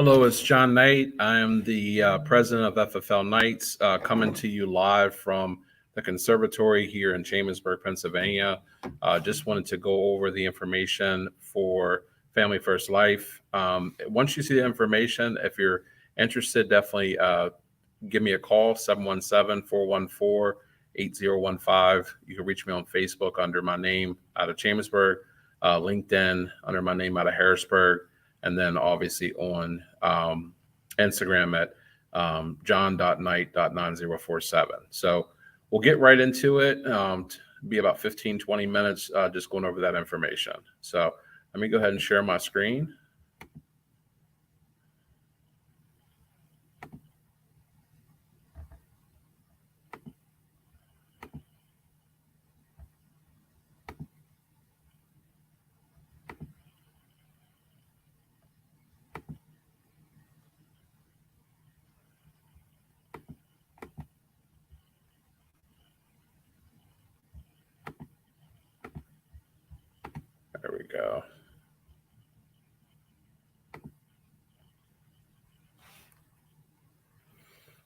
Hello, it's John Knight. I am the president of FFL Knights, coming to you live from the conservatory here in Chambersburg, Pennsylvania. Just wanted to go over the information for Family First Life. Once you see the information, if you're interested, definitely give me a call, 717-414-8015. You can reach me on Facebook under my name out of Chambersburg, LinkedIn under my name out of Harrisburg, and then obviously on Instagram at john.knight.9047. So we'll get right into it. Be about 15, 20 minutes just going over that information. So let me go ahead and share my screen. There we go.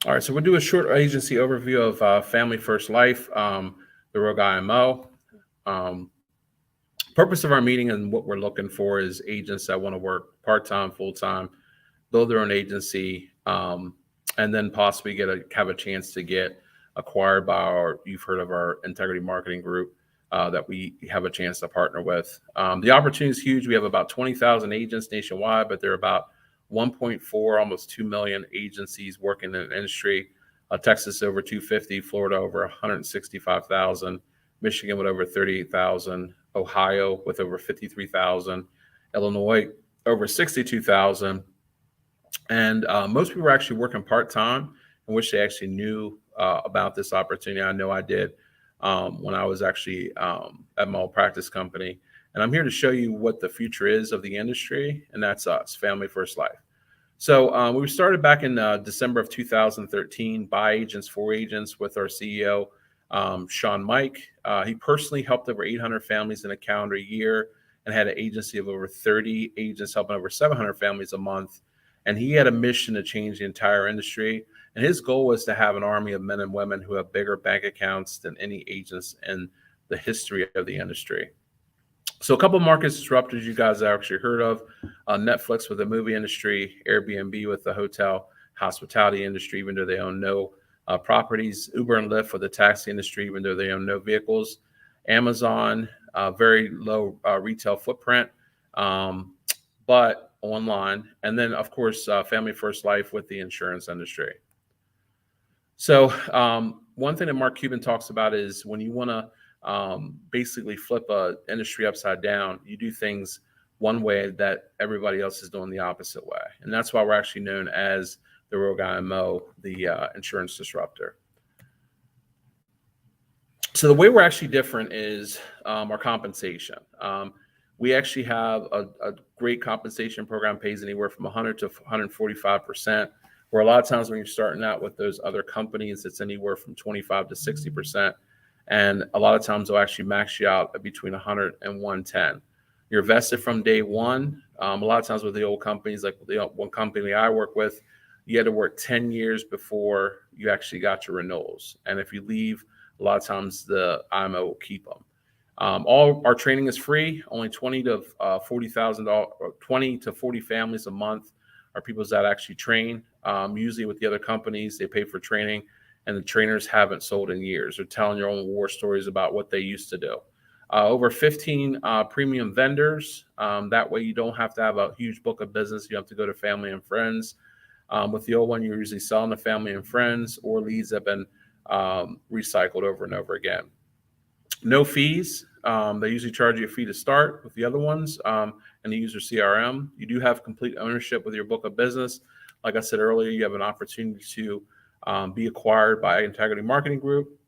All right, so we'll do a short agency overview of Family First Life, the Rogue IMO. Purpose of our meeting and what we're looking for is agents that want to work part-time, full-time, build their own agency, and then possibly have a chance to get acquired by you've heard of our Integrity Marketing Group that we have a chance to partner with. The opportunity is huge. We have about 20,000 agents nationwide, but there are about 1.4, almost 2 million agencies working in the industry. Texas over 250, Florida over 165,000, Michigan with over 38,000, Ohio with over 53,000, Illinois over 62,000. And most people are actually working part-time and wish they actually knew about this opportunity. I know I did when I was actually at my old practice company. And I'm here to show you what the future is of the industry, and that's us, Family First Life. So we started back in December of 2013 by agents for agents with our CEO, Sean Mike. He personally helped over 800 families in a calendar year and had an agency of over 30 agents helping over 700 families a month. And he had a mission to change the entire industry. And his goal was to have an army of men and women who have bigger bank accounts than any agents in the history of the industry. So a couple of market disruptors you guys have actually heard of: Netflix with the movie industry, Airbnb with the hotel hospitality industry, even though they own no properties, Uber and Lyft with the taxi industry, even though they own no vehicles, Amazon, very low retail footprint, but online, and then of course Family First Life with the insurance industry. So one thing that Mark Cuban talks about is when you want to basically flip a industry upside down, you do things one way that everybody else is doing the opposite way. And that's why we're actually known as the Rogue IMO, the insurance disruptor. So the way we're actually different is our compensation. We actually have a great compensation program, pays anywhere from 100 to 145%, where a lot of times when you're starting out with those other companies, it's anywhere from 25 to 60%. And a lot of times they'll actually max you out at between 100 and 110. You're vested from day one. A lot of times with the old companies, like the one company I work with, you had to work 10 years before you actually got your renewals. And if you leave, a lot of times the IMO will keep them. All our training is free. Only $20 to $40,000, 20 to 40 families a month are people that actually train. Usually with the other companies, they pay for training, and the trainers haven't sold in years. They're telling your own war stories about what they used to do. Over 15 premium vendors. That way you don't have to have a huge book of business. You have to go to family and friends. With the old one, you're usually selling to family and friends or leads that have been recycled over and over again. No fees. They usually charge you a fee to start with the other ones, and they use your CRM. You do have complete ownership with your book of business. Like I said earlier, you have an opportunity to be acquired by Integrity Marketing Group.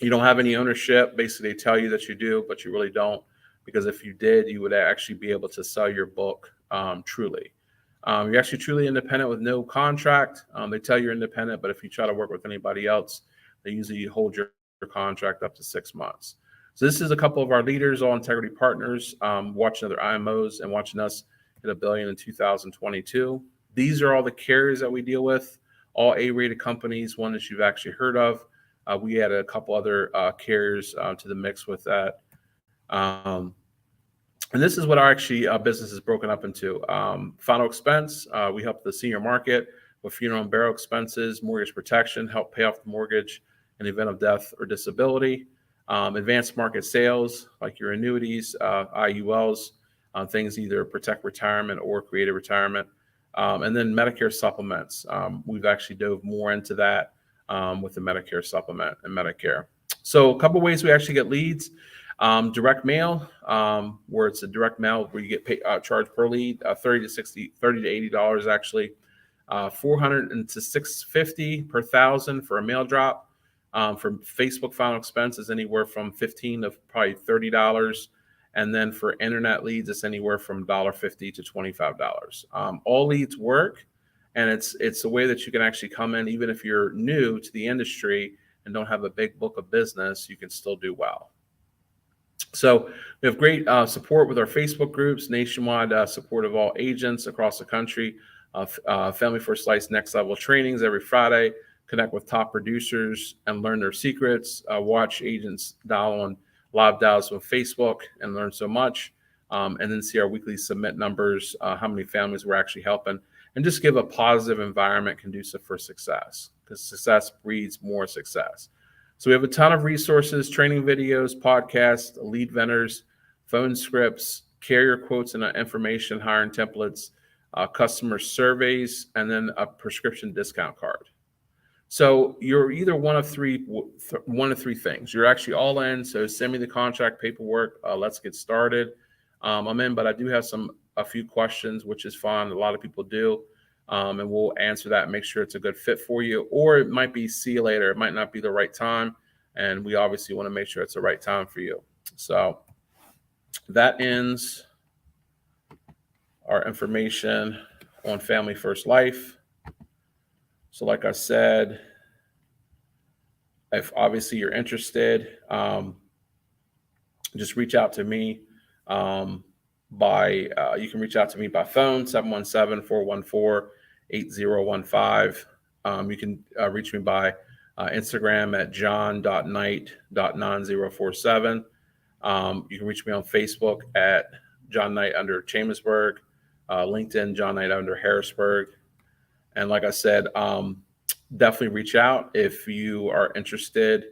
You don't have any ownership. Basically, they tell you that you do, but you really don't, because if you did, you would actually be able to sell your book truly. You're actually truly independent with no contract. They tell you're independent, but if you try to work with anybody else, they usually hold your contract up to 6 months. So this is a couple of our leaders, all Integrity partners, watching other IMOs and watching us hit $1 billion in 2022. These are all the carriers that we deal with, all A-rated companies, one that you've actually heard of. We added a couple other carriers to the mix with that. And this is what our actually business is broken up into. Final expense, we help the senior market with funeral and burial expenses, mortgage protection, help pay off the mortgage in the event of death or disability. Advanced market sales, like your annuities, IULs, things either protect retirement or create a retirement. And then Medicare supplements. We've actually dove more into that with the Medicare supplement and Medicare. So a couple ways we actually get leads. Direct mail, where it's a direct mail where you get paid, charged per lead, $30 to $80 actually, $400 to $650 per thousand for a mail drop. For Facebook final expenses, anywhere from $15 to probably $30. And then for internet leads, it's anywhere from $1.50 to $25. All leads work, and it's a way that you can actually come in, even if you're new to the industry and don't have a big book of business, you can still do well. So we have great support with our Facebook groups, nationwide support of all agents across the country, Family First Slice Next Level trainings every Friday, connect with top producers and learn their secrets, watch agents dial on live dials with Facebook and learn so much, and then see our weekly submit numbers, how many families we're actually helping, and just give a positive environment conducive for success, because success breeds more success. So we have a ton of resources, training videos, podcasts, lead vendors, phone scripts, carrier quotes and information, hiring templates, customer surveys, and then a prescription discount card. So you're either one of three things. You're actually all in. So send me the contract paperwork. Let's get started. I'm in, but I do have a few questions, which is fine. A lot of people do. And we'll answer that and make sure it's a good fit for you. Or it might be see you later. It might not be the right time. And we obviously want to make sure it's the right time for you. So that ends our information on Family First Life. So like I said, if obviously you're interested, just reach out to me you can reach out to me by phone, 717-414-8015. You can reach me by Instagram at john.knight.9047. You can reach me on Facebook at John Knight under Chambersburg, LinkedIn, John Knight under Harrisburg. And like I said, definitely reach out if you are interested,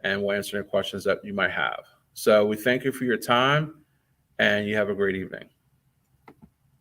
and we'll answer any questions that you might have. So we thank you for your time, and you have a great evening.